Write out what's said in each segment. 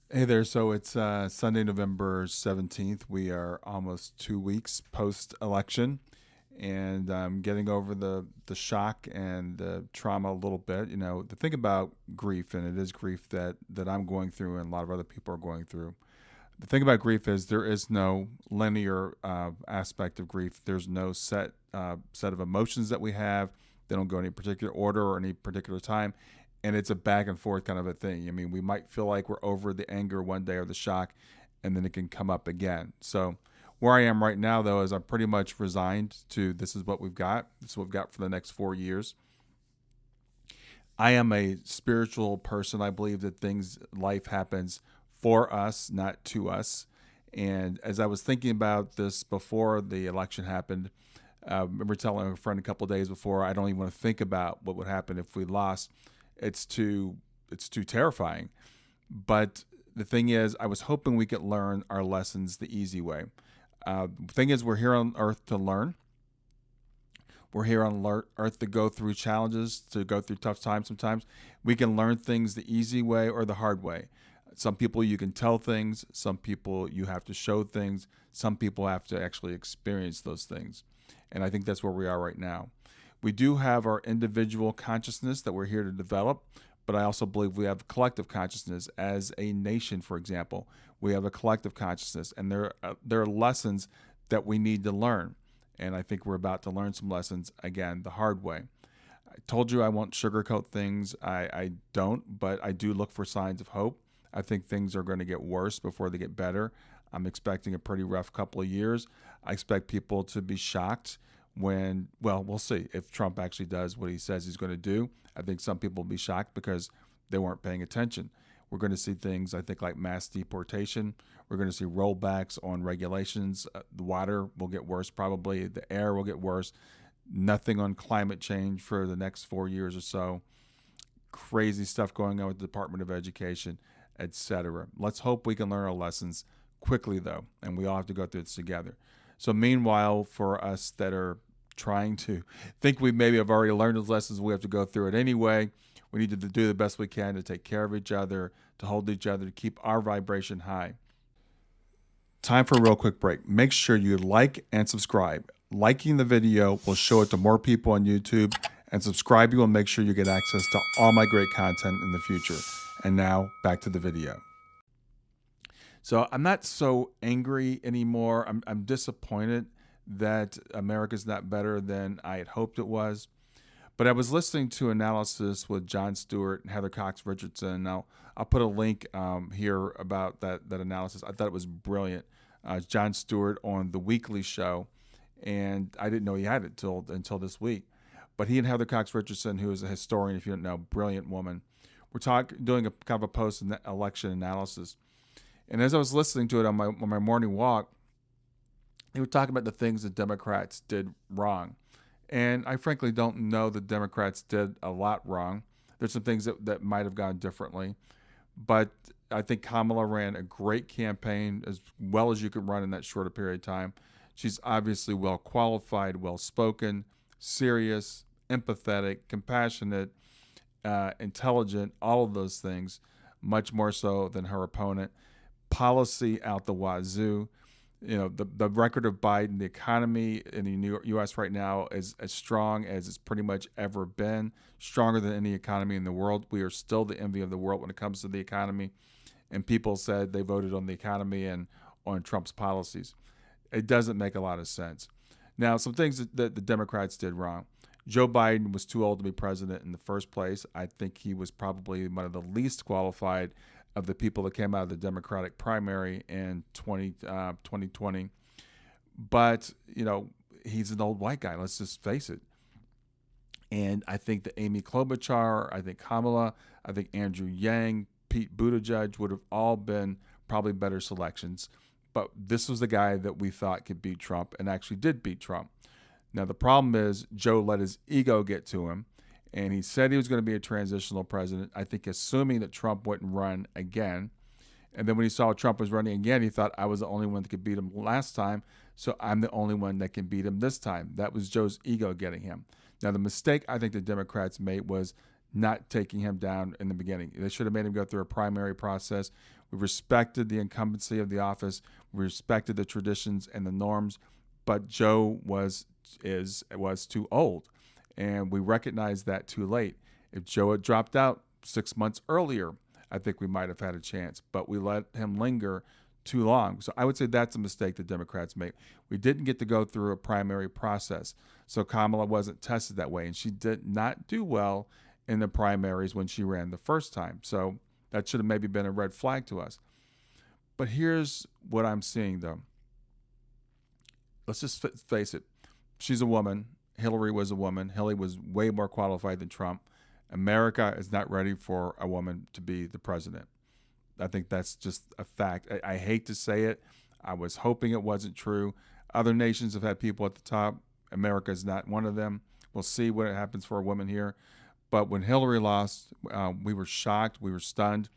Hey there. So it's Sunday, November 17th. We are almost 2 weeks post election, and I'm getting over the shock and the trauma a little bit. You know, the thing about grief, and it is grief that I'm going through and a lot of other people are going through. The thing about grief is there is no linear aspect of grief. There's no set of emotions that we have. They don't go in any particular order or any particular time, and it's a back and forth kind of a thing. I mean, we might feel like we're over the anger one day or the shock, and then it can come up again. So where I am right now, though, is I'm pretty much resigned to this is what we've got. This is what we've got for the next 4 years. I am a spiritual person. I believe that life happens for us, not to us. And as I was thinking about this before the election happened, I remember telling a friend a couple of days before, I don't even want to think about what would happen if we lost. It's too it's too terrifying. But the thing is, I was hoping we could learn our lessons the easy way. The thing is, we're here on Earth to learn. We're here on Earth to go through challenges, to go through tough times sometimes. We can learn things the easy way or the hard way. Some people you can tell things, some people you have to show things, some people have to actually experience those things. And I think that's where we are right now. We do have our individual consciousness that we're here to develop, but I also believe we have collective consciousness as a nation, for example. We have a collective consciousness, and there are lessons that we need to learn. And I think we're about to learn some lessons again the hard way. I told you I won't sugarcoat things. I don't, but I do look for signs of hope. I think things are going to get worse before they get better. I'm expecting a pretty rough couple of years. I expect people to be shocked when, well, we'll see if Trump actually does what he says he's going to do. I think some people will be shocked because they weren't paying attention. We're going to see things, I think, like mass deportation. We're going to see rollbacks on regulations. The water will get worse, probably. The air will get worse. Nothing on climate change for the next 4 years or so. Crazy stuff going on with the Department of Education, etc. Let's hope we can learn our lessons quickly, though, and we all have to go through this together. So, meanwhile, for us that are trying to think we maybe have already learned those lessons, we have to go through it anyway. We need to do the best we can to take care of each other, to hold each other, to keep our vibration high. Time for a real quick break. Make sure you like and subscribe. Liking the video will show it to more people on YouTube, and subscribing will make sure you get access to all my great content in the future. And now, back to the video. So I'm not so angry anymore. I'm disappointed that America's not better than I had hoped it was. But I was listening to analysis with Jon Stewart and Heather Cox Richardson. Now, I'll put a link here about that analysis. I thought it was brilliant. It's Jon Stewart on the Weekly Show, and I didn't know he had it until this week. But he and Heather Cox Richardson, who is a historian, if you don't know, brilliant woman, we're doing a kind of a post-election analysis. And as I was listening to it on my morning walk, they were talking about the things the Democrats did wrong. And I frankly don't know the Democrats did a lot wrong. There's some things that might have gone differently. But I think Kamala ran a great campaign as well as you could run in that short a period of time. She's obviously well qualified, well spoken, serious, empathetic, compassionate, intelligent, all of those things, much more so than her opponent. Policy out the wazoo. You know, the record of Biden, the economy in the U.S. right now is as strong as it's pretty much ever been, stronger than any economy in the world. We are still the envy of the world when it comes to the economy. And people said they voted on the economy and on Trump's policies. It doesn't make a lot of sense. Now, some things that the Democrats did wrong. Joe Biden was too old to be president in the first place. I think he was probably one of the least qualified of the people that came out of the Democratic primary in 2020. But, you know, he's an old white guy. Let's just face it. And I think that Amy Klobuchar, I think Kamala, I think Andrew Yang, Pete Buttigieg would have all been probably better selections. But this was the guy that we thought could beat Trump and actually did beat Trump. Now, the problem is Joe let his ego get to him, and he said he was going to be a transitional president, I think assuming that Trump wouldn't run again. And then when he saw Trump was running again, he thought I was the only one that could beat him last time, so I'm the only one that can beat him this time. That was Joe's ego getting him. Now, the mistake I think the Democrats made was not taking him down in the beginning. They should have made him go through a primary process. We respected the incumbency of the office. We respected the traditions and the norms, but Joe was too old, and we recognized that too late. If Joe had dropped out 6 months earlier, I think we might have had a chance, but we let him linger too long. So I would say that's a mistake the Democrats make. We didn't get to go through a primary process, so Kamala wasn't tested that way, and she did not do well in the primaries when she ran the first time. So that should have maybe been a red flag to us. But here's what I'm seeing, though. Let's just face it. She's a woman. Hillary was a woman. Hillary was way more qualified than Trump. America is not ready for a woman to be the president. I think that's just a fact. I hate to say it. I was hoping it wasn't true. Other nations have had people at the top. America is not one of them. We'll see what happens for a woman here. But when Hillary lost, we were shocked. We were stunned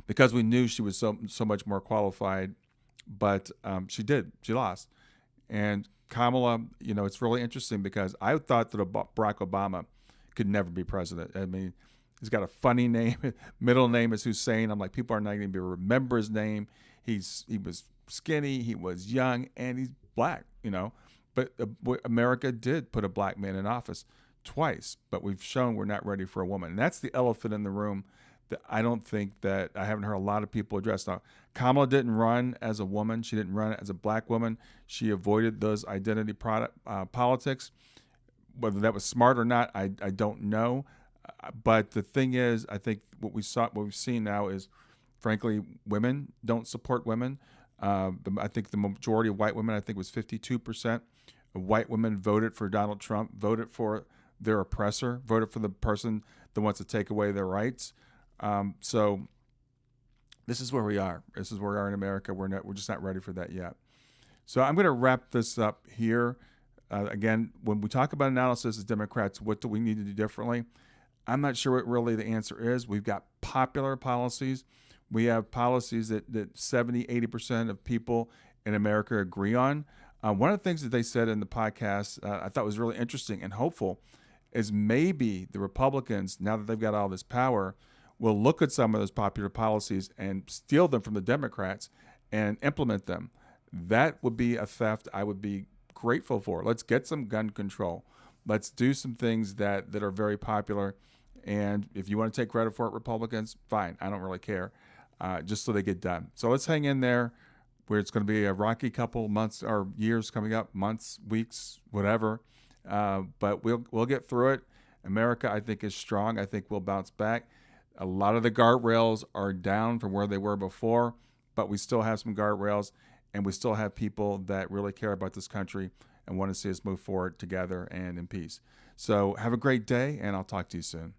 because we knew she was so much more qualified. But she did. She lost. And Kamala, it's really interesting because I thought that Barack Obama could never be president. I mean, he's got a funny name. Middle name is Hussein. I'm like, people are not going to remember his name. He was skinny. He was young, and he's black. But America did put a black man in office twice. But we've shown we're not ready for a woman, and that's the elephant in the room that I haven't heard a lot of people address. Now, Kamala didn't run as a woman. She didn't run as a black woman. She avoided those identity politics. Whether that was smart or not, I don't know. But the thing is, I think what we've seen now is, frankly, women don't support women. I think the majority of white women, I think it was 52% of white women voted for Donald Trump, voted for their oppressor, voted for the person that wants to take away their rights. So this is where we are. This is where we are in America. We're just not ready for that yet. So I'm going to wrap this up here. Again, when we talk about analysis as Democrats, what do we need to do differently? I'm not sure what really the answer is. We've got popular policies. We have policies that 70, 80% of people in America agree on. One of the things that they said in the podcast I thought was really interesting and hopeful is maybe the Republicans, now that they've got all this power, will look at some of those popular policies and steal them from the Democrats and implement them. That would be a theft I would be grateful for. Let's get some gun control. Let's do some things that are very popular. And if you want to take credit for it, Republicans, fine. I don't really care. Just so they get done. So let's hang in there, where it's going to be a rocky couple months or years coming up, months, weeks, whatever. But we'll get through it. America, I think, is strong. I think we'll bounce back. A lot of the guardrails are down from where they were before, but we still have some guardrails, and we still have people that really care about this country and want to see us move forward together and in peace. So have a great day, and I'll talk to you soon.